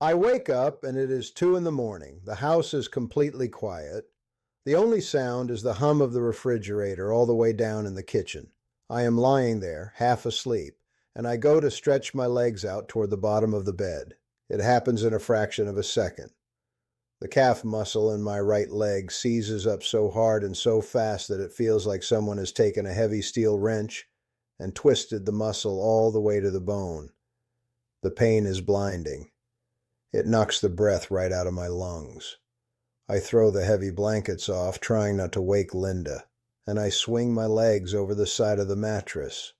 I wake up and it is 2 in the morning. The house is completely quiet. The only sound is the hum of the refrigerator all the way down in the kitchen. I am lying there, half asleep, and I go to stretch my legs out toward the bottom of the bed. It happens in a fraction of a second. The calf muscle in my right leg seizes up so hard and so fast that it feels like someone has taken a heavy steel wrench and twisted the muscle all the way to the bone. The pain is blinding. It knocks the breath right out of my lungs. I throw the heavy blankets off, trying not to wake Linda, and I swing my legs over the side of the mattress.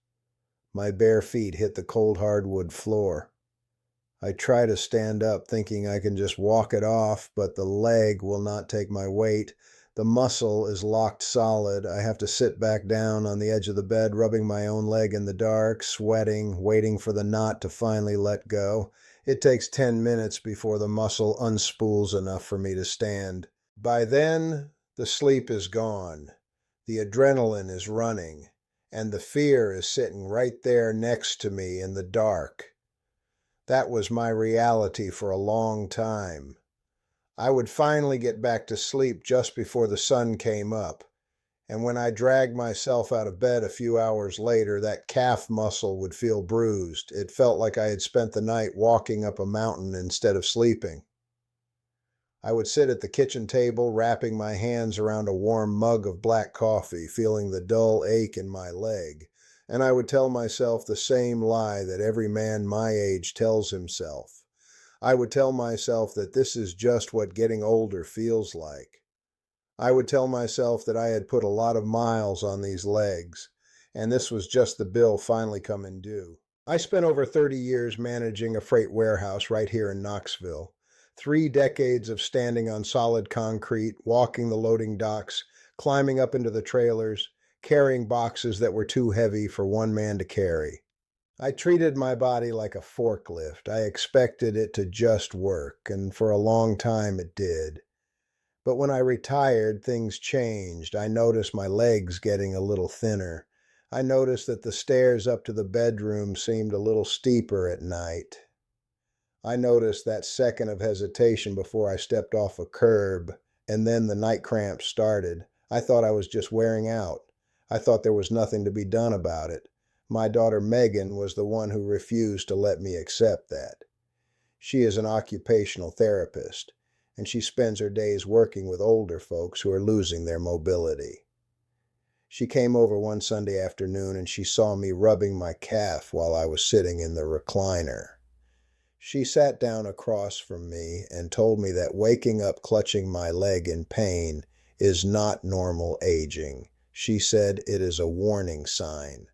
My bare feet hit the cold hardwood floor. I try to stand up, thinking I can just walk it off, but the leg will not take my weight. The muscle is locked solid. I have to sit back down on the edge of the bed, rubbing my own leg in the dark, sweating, waiting for the knot to finally let go. It takes 10 minutes before the muscle unspools enough for me to stand. By then, the sleep is gone. The adrenaline is running, and the fear is sitting right there next to me in the dark. That was my reality for a long time. I would finally get back to sleep just before the sun came up, and when I dragged myself out of bed a few hours later, that calf muscle would feel bruised. It felt like I had spent the night walking up a mountain instead of sleeping. I would sit at the kitchen table, wrapping my hands around a warm mug of black coffee, feeling the dull ache in my leg, and I would tell myself the same lie that every man my age tells himself. I would tell myself that this is just what getting older feels like. I would tell myself that I had put a lot of miles on these legs, and this was just the bill finally coming due. I spent over 30 years managing a freight warehouse right here in Knoxville. 3 decades of standing on solid concrete, walking the loading docks, climbing up into the trailers, carrying boxes that were too heavy for one man to carry. I treated my body like a forklift. I expected it to just work, and for a long time it did. But when I retired, things changed. I noticed my legs getting a little thinner. I noticed that the stairs up to the bedroom seemed a little steeper at night. I noticed that second of hesitation before I stepped off a curb, and then the night cramps started. I thought I was just wearing out. I thought there was nothing to be done about it. My daughter Megan was the one who refused to let me accept that. She is an occupational therapist, and she spends her days working with older folks who are losing their mobility. She came over one Sunday afternoon and she saw me rubbing my calf while I was sitting in the recliner. She sat down across from me and told me that waking up clutching my leg in pain is not normal aging. She said it is a warning sign.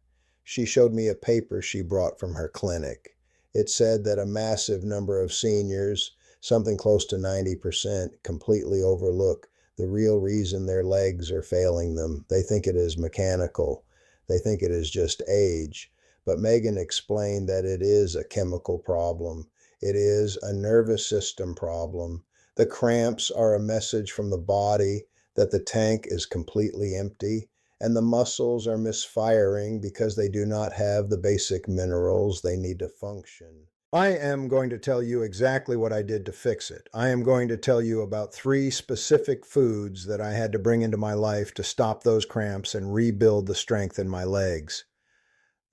She showed me a paper she brought from her clinic. It said that a massive number of seniors, something close to 90%, completely overlook the real reason their legs are failing them. They think it is mechanical. They think it is just age. But Megan explained that it is a chemical problem. It is a nervous system problem. The cramps are a message from the body that the tank is completely empty, and the muscles are misfiring because they do not have the basic minerals they need to function. I am going to tell you exactly what I did to fix it. I am going to tell you about 3 specific foods that I had to bring into my life to stop those cramps and rebuild the strength in my legs.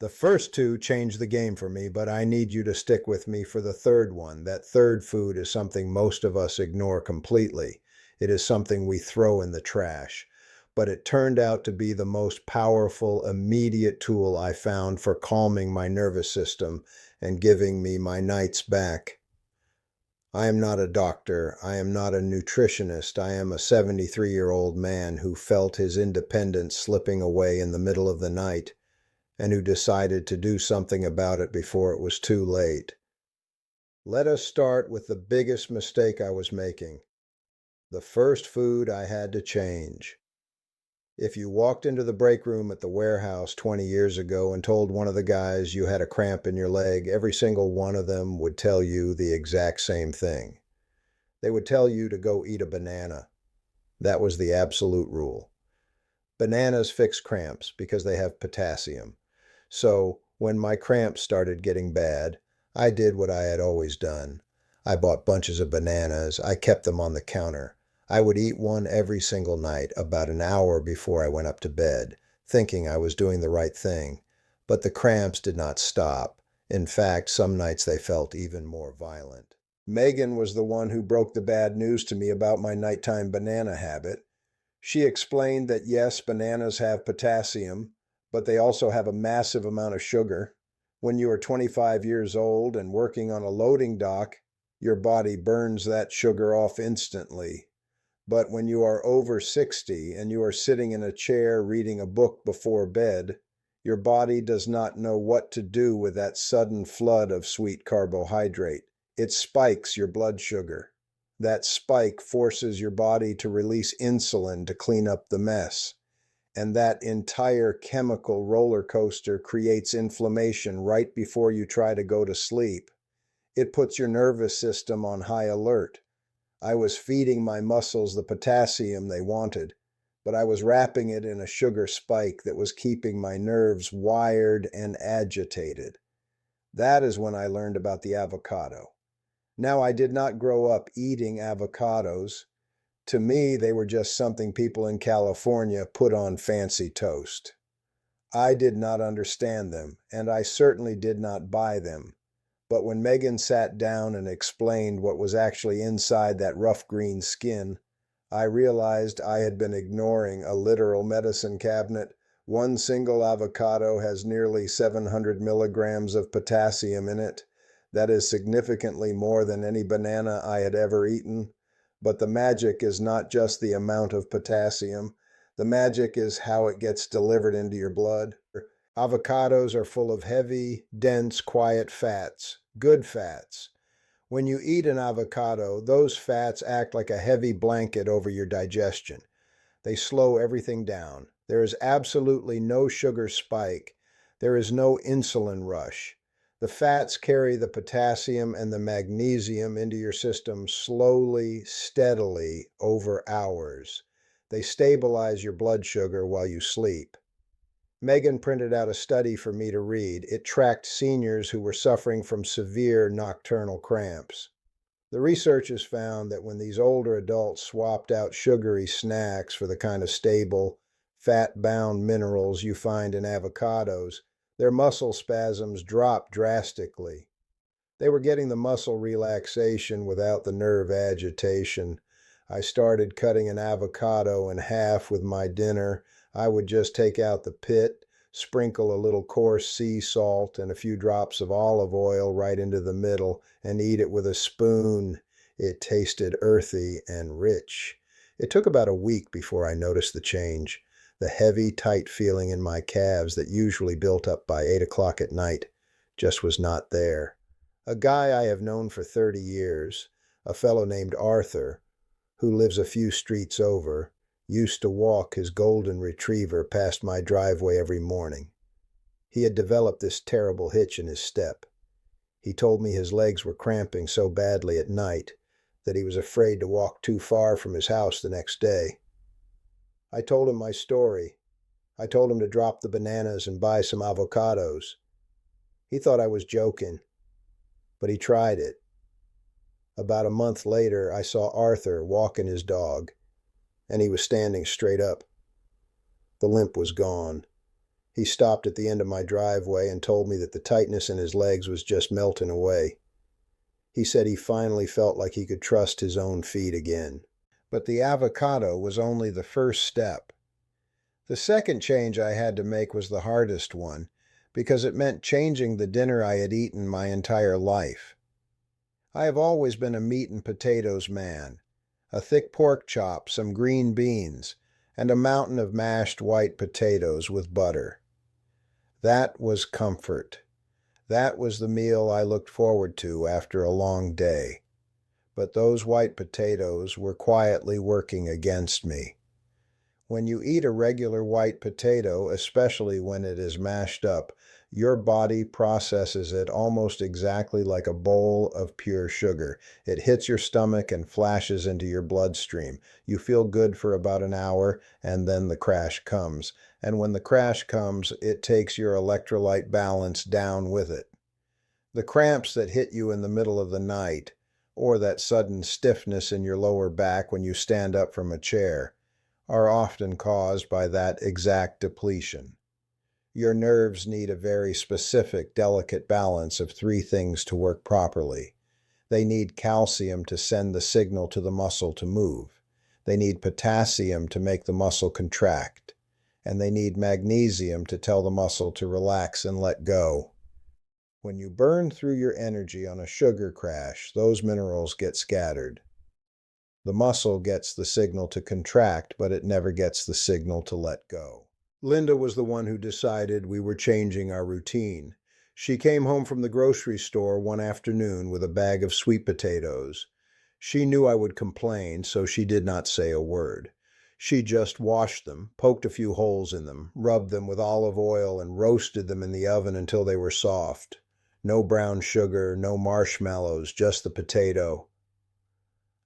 The first 2 changed the game for me, but I need you to stick with me for the third one. That third food is something most of us ignore completely. It is something we throw in the trash. But it turned out to be the most powerful, immediate tool I found for calming my nervous system and giving me my nights back. I am not a doctor. I am not a nutritionist. I am a 73-year-old man who felt his independence slipping away in the middle of the night, and who decided to do something about it before it was too late. Let us start with the biggest mistake I was making. The first food I had to change. If you walked into the break room at the warehouse 20 years ago and told one of the guys you had a cramp in your leg, every single one of them would tell you the exact same thing. They would tell you to go eat a banana. That was the absolute rule. Bananas fix cramps because they have potassium. So when my cramps started getting bad, I did what I had always done. I bought bunches of bananas. I kept them on the counter. I would eat one every single night, about an hour before I went up to bed, thinking I was doing the right thing. But the cramps did not stop. In fact, some nights they felt even more violent. Megan was the one who broke the bad news to me about my nighttime banana habit. She explained that yes, bananas have potassium, but they also have a massive amount of sugar. When you are 25 years old and working on a loading dock, your body burns that sugar off instantly. But when you are over 60 and you are sitting in a chair reading a book before bed, your body does not know what to do with that sudden flood of sweet carbohydrate. It spikes your blood sugar. That spike forces your body to release insulin to clean up the mess. And that entire chemical roller coaster creates inflammation right before you try to go to sleep. It puts your nervous system on high alert. I was feeding my muscles the potassium they wanted, but I was wrapping it in a sugar spike that was keeping my nerves wired and agitated. That is when I learned about the avocado. Now, I did not grow up eating avocados. To me, they were just something people in California put on fancy toast. I did not understand them, and I certainly did not buy them. But when Megan sat down and explained what was actually inside that rough green skin, I realized I had been ignoring a literal medicine cabinet. One single avocado has nearly 700 milligrams of potassium in it. That is significantly more than any banana I had ever eaten. But the magic is not just the amount of potassium. The magic is how it gets delivered into your blood. Avocados are full of heavy, dense, quiet fats, good fats. When you eat an avocado, those fats act like a heavy blanket over your digestion. They slow everything down. There is absolutely no sugar spike. There is no insulin rush. The fats carry the potassium and the magnesium into your system slowly, steadily, over hours. They stabilize your blood sugar while you sleep. Megan printed out a study for me to read. It tracked seniors who were suffering from severe nocturnal cramps. The researchers found that when these older adults swapped out sugary snacks for the kind of stable, fat-bound minerals you find in avocados, their muscle spasms dropped drastically. They were getting the muscle relaxation without the nerve agitation. I started cutting an avocado in half with my dinner. I would just take out the pit, sprinkle a little coarse sea salt and a few drops of olive oil right into the middle, and eat it with a spoon. It tasted earthy and rich. It took about a week before I noticed the change. The heavy, tight feeling in my calves that usually built up by 8 o'clock at night just was not there. A guy I have known for 30 years, a fellow named Arthur, who lives a few streets over, used to walk his golden retriever past my driveway every morning. He had developed this terrible hitch in his step. He told me his legs were cramping so badly at night that he was afraid to walk too far from his house the next day. I told him my story. I told him to drop the bananas and buy some avocados. He thought I was joking, but he tried it. About a month later, I saw Arthur walking his dog, and he was standing straight up. The limp was gone. He stopped at the end of my driveway and told me that the tightness in his legs was just melting away. He said he finally felt like he could trust his own feet again. But the avocado was only the first step. The second change I had to make was the hardest one, because it meant changing the dinner I had eaten my entire life. I have always been a meat and potatoes man. A thick pork chop, some green beans, and a mountain of mashed white potatoes with butter. That was comfort. That was the meal I looked forward to after a long day. But those white potatoes were quietly working against me. When you eat a regular white potato, especially when it is mashed up, your body processes it almost exactly like a bowl of pure sugar. It hits your stomach and flashes into your bloodstream. You feel good for about an hour, and then the crash comes. And when the crash comes, it takes your electrolyte balance down with it. The cramps that hit you in the middle of the night, or that sudden stiffness in your lower back when you stand up from a chair, are often caused by that exact depletion. Your nerves need a very specific, delicate balance of three things to work properly. They need calcium to send the signal to the muscle to move. They need potassium to make the muscle contract. And they need magnesium to tell the muscle to relax and let go. When you burn through your energy on a sugar crash, those minerals get scattered. The muscle gets the signal to contract, but it never gets the signal to let go. Linda was the one who decided we were changing our routine. She came home from the grocery store one afternoon with a bag of sweet potatoes. She knew I would complain, so she did not say a word. She just washed them, poked a few holes in them, rubbed them with olive oil, and roasted them in the oven until they were soft. No brown sugar, no marshmallows, just the potato.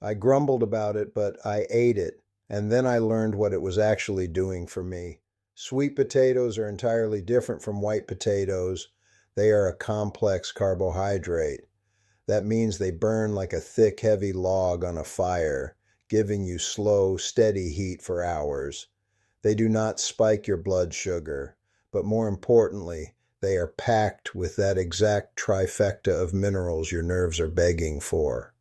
I grumbled about it, but I ate it, and then I learned what it was actually doing for me. Sweet potatoes are entirely different from white potatoes. They are a complex carbohydrate. That means they burn like a thick, heavy log on a fire, giving you slow, steady heat for hours. They do not spike your blood sugar, but more importantly, they are packed with that exact trifecta of minerals your nerves are begging for.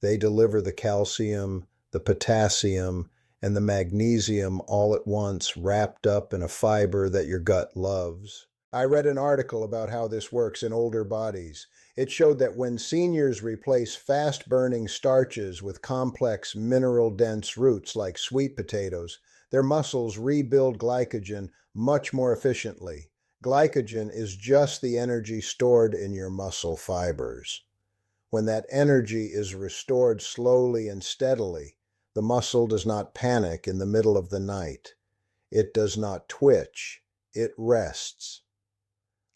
They deliver the calcium, the potassium, and the magnesium all at once, wrapped up in a fiber that your gut loves. I read an article about how this works in older bodies. It showed that when seniors replace fast-burning starches with complex mineral-dense roots like sweet potatoes, their muscles rebuild glycogen much more efficiently. Glycogen is just the energy stored in your muscle fibers. When that energy is restored slowly and steadily, the muscle does not panic in the middle of the night. It does not twitch. It rests.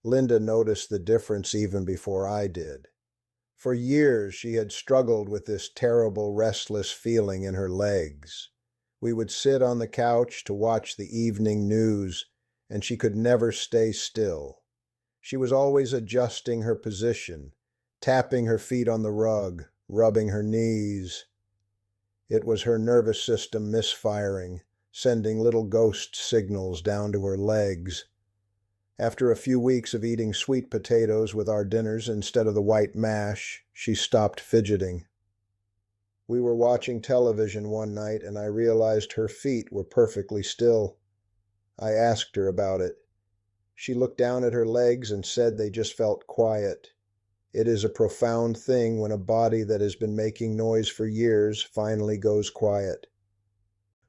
Linda noticed the difference even before I did. For years, she had struggled with this terrible, restless feeling in her legs. We would sit on the couch to watch the evening news, and she could never stay still. She was always adjusting her position, tapping her feet on the rug, rubbing her knees. It was her nervous system misfiring, sending little ghost signals down to her legs. After a few weeks of eating sweet potatoes with our dinners instead of the white mash, she stopped fidgeting. We were watching television one night, and I realized her feet were perfectly still. I asked her about it. She looked down at her legs and said they just felt quiet. It is a profound thing when a body that has been making noise for years finally goes quiet.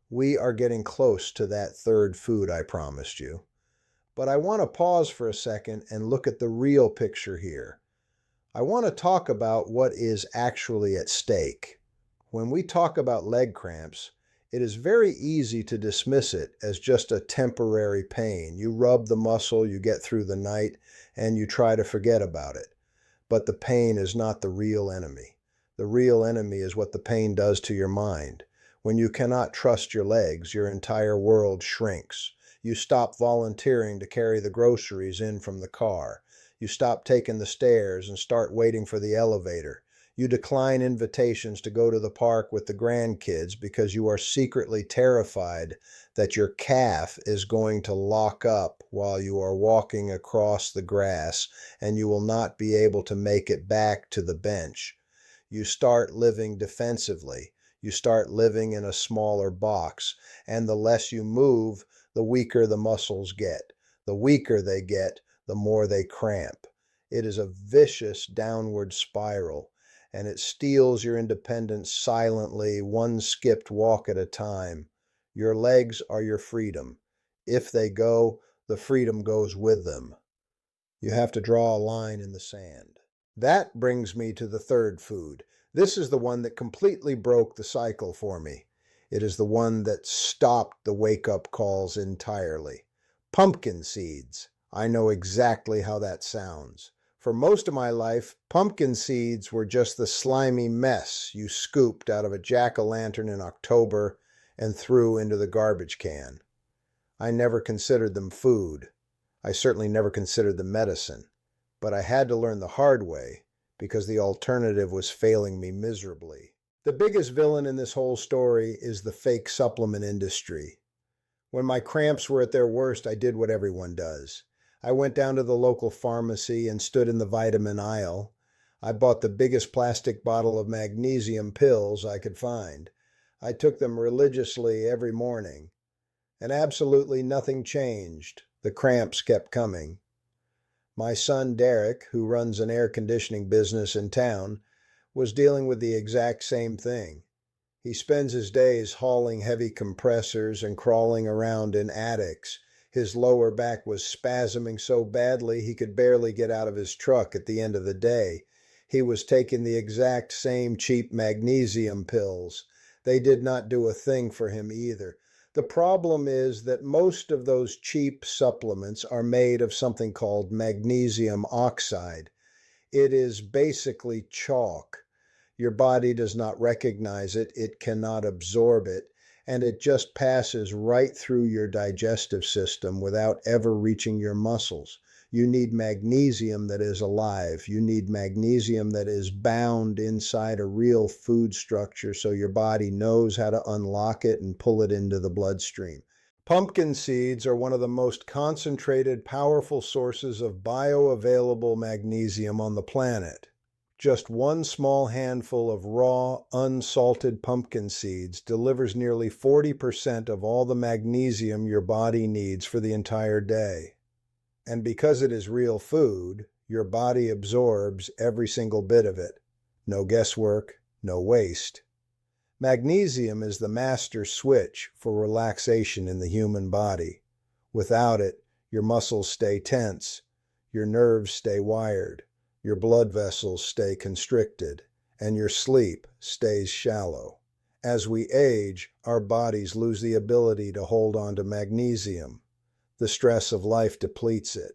We are getting close to that third food I promised you. But I want to pause for a second and look at the real picture here. I want to talk about what is actually at stake. When we talk about leg cramps, it is very easy to dismiss it as just a temporary pain. You rub the muscle, you get through the night, and you try to forget about it. But the pain is not the real enemy. The real enemy is what the pain does to your mind. When you cannot trust your legs, your entire world shrinks. You stop volunteering to carry the groceries in from the car. You stop taking the stairs and start waiting for the elevator. You decline invitations to go to the park with the grandkids because you are secretly terrified that your calf is going to lock up while you are walking across the grass and you will not be able to make it back to the bench. You start living defensively. You start living in a smaller box, and the less you move, the weaker the muscles get. The weaker they get, the more they cramp. It is a vicious downward spiral, and it steals your independence silently, one skipped walk at a time. Your legs are your freedom. If they go, the freedom goes with them. You have to draw a line in the sand. That brings me to the third food. This is the one that completely broke the cycle for me. It is the one that stopped the wake-up calls entirely. Pumpkin seeds. I know exactly how that sounds. For most of my life, pumpkin seeds were just the slimy mess you scooped out of a jack-o'-lantern in October and threw into the garbage can. I never considered them food. I certainly never considered them medicine. But I had to learn the hard way because the alternative was failing me miserably. The biggest villain in this whole story is the fake supplement industry. When my cramps were at their worst, I did what everyone does. I went down to the local pharmacy and stood in the vitamin aisle. I bought the biggest plastic bottle of magnesium pills I could find. I took them religiously every morning, and absolutely nothing changed. The cramps kept coming. My son Derek, who runs an air conditioning business in town, was dealing with the exact same thing. He spends his days hauling heavy compressors and crawling around in attics. His lower back was spasming so badly he could barely get out of his truck at the end of the day. He was taking the exact same cheap magnesium pills. They did not do a thing for him either. The problem is that most of those cheap supplements are made of something called magnesium oxide. It is basically chalk. Your body does not recognize it, it cannot absorb it, and it just passes right through your digestive system without ever reaching your muscles. You need magnesium that is alive. You need magnesium that is bound inside a real food structure so your body knows how to unlock it and pull it into the bloodstream. Pumpkin seeds are one of the most concentrated, powerful sources of bioavailable magnesium on the planet. Just one small handful of raw, unsalted pumpkin seeds delivers nearly 40% of all the magnesium your body needs for the entire day. And because it is real food, your body absorbs every single bit of it. No guesswork, no waste. Magnesium is the master switch for relaxation in the human body. Without it, your muscles stay tense, your nerves stay wired, your blood vessels stay constricted, and your sleep stays shallow. As we age, our bodies lose the ability to hold on to magnesium. The stress of life depletes it.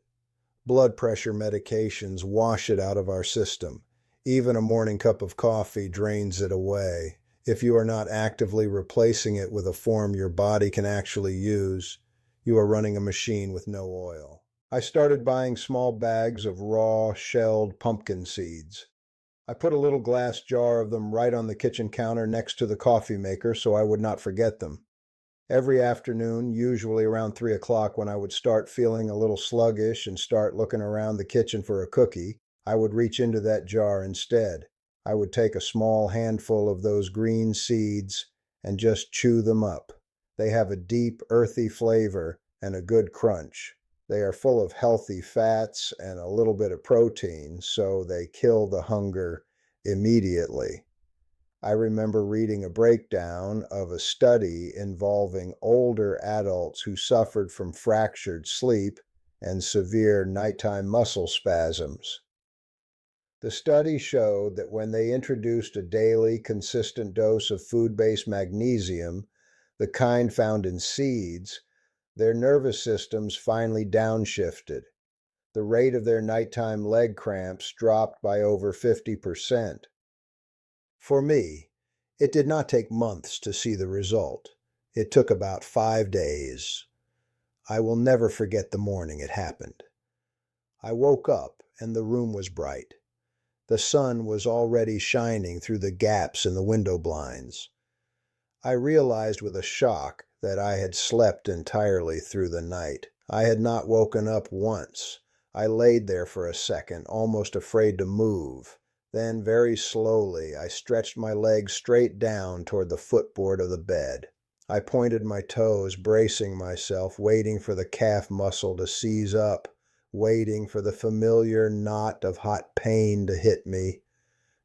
Blood pressure medications wash it out of our system. Even a morning cup of coffee drains it away. If you are not actively replacing it with a form your body can actually use, you are running a machine with no oil. I started buying small bags of raw, shelled pumpkin seeds. I put a little glass jar of them right on the kitchen counter next to the coffee maker so I would not forget them. Every afternoon, usually around 3 o'clock when I would start feeling a little sluggish and start looking around the kitchen for a cookie, I would reach into that jar instead. I would take a small handful of those green seeds and just chew them up. They have a deep, earthy flavor and a good crunch. They are full of healthy fats and a little bit of protein, so they kill the hunger immediately. I remember reading a breakdown of a study involving older adults who suffered from fractured sleep and severe nighttime muscle spasms. The study showed that when they introduced a daily, consistent dose of food-based magnesium, the kind found in seeds, their nervous systems finally downshifted. The rate of their nighttime leg cramps dropped by over 50%. For me, it did not take months to see the result. It took about 5 days. I will never forget the morning it happened. I woke up and the room was bright. The sun was already shining through the gaps in the window blinds. I realized with a shock that I had slept entirely through the night. I had not woken up once. I laid there for a second, almost afraid to move. Then, very slowly, I stretched my legs straight down toward the footboard of the bed. I pointed my toes, bracing myself, waiting for the calf muscle to seize up, waiting for the familiar knot of hot pain to hit me.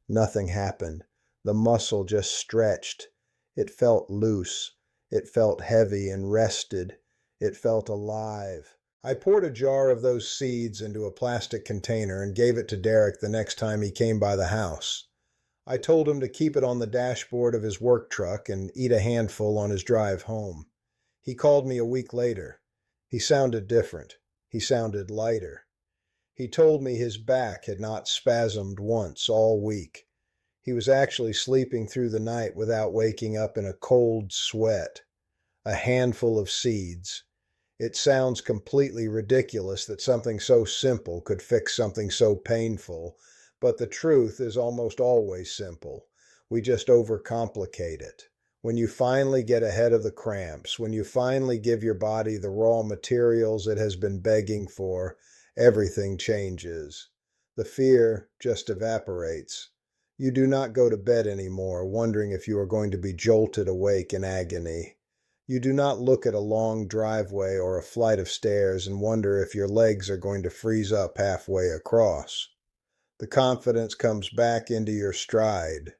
Nothing happened. The muscle just stretched. It felt loose. It felt heavy and rested. It felt alive. I poured a jar of those seeds into a plastic container and gave it to Derek the next time he came by the house. I told him to keep it on the dashboard of his work truck and eat a handful on his drive home. He called me a week later. He sounded different. He sounded lighter. He told me his back had not spasmed once all week. He was actually sleeping through the night without waking up in a cold sweat. A handful of seeds. It sounds completely ridiculous that something so simple could fix something so painful, But the truth is almost always simple. We just overcomplicate it. When you finally get ahead of the cramps, when you finally give your body the raw materials it has been begging for, everything changes. The fear just evaporates. You do not go to bed anymore wondering if you are going to be jolted awake in agony. You do not look at a long driveway or a flight of stairs and wonder if your legs are going to freeze up halfway across. The confidence comes back into your stride.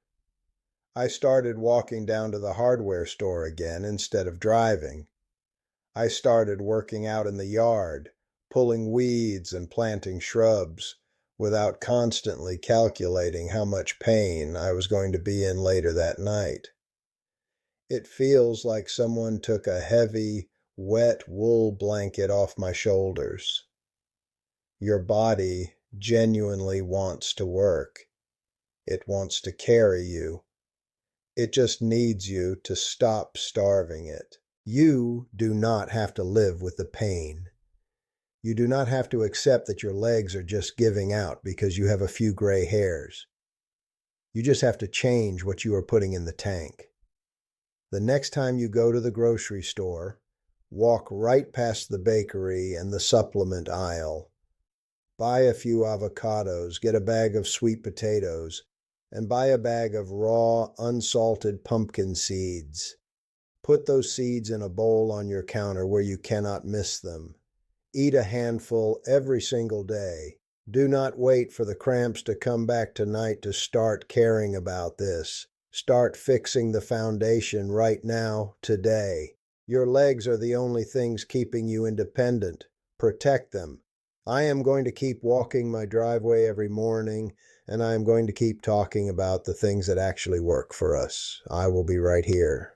I started walking down to the hardware store again instead of driving. I started working out in the yard, pulling weeds and planting shrubs, without constantly calculating how much pain I was going to be in later that night. It feels like someone took a heavy, wet wool blanket off my shoulders. Your body genuinely wants to work. It wants to carry you. It just needs you to stop starving it. You do not have to live with the pain. You do not have to accept that your legs are just giving out because you have a few gray hairs. You just have to change what you are putting in the tank. The next time you go to the grocery store, walk right past the bakery and the supplement aisle. Buy a few avocados, get a bag of sweet potatoes, and buy a bag of raw, unsalted pumpkin seeds. Put those seeds in a bowl on your counter where you cannot miss them. Eat a handful every single day. Do not wait for the cramps to come back tonight to start caring about this. Start fixing the foundation right now, today. Your legs are the only things keeping you independent. Protect them. I am going to keep walking my driveway every morning, and I am going to keep talking about the things that actually work for us. I will be right here.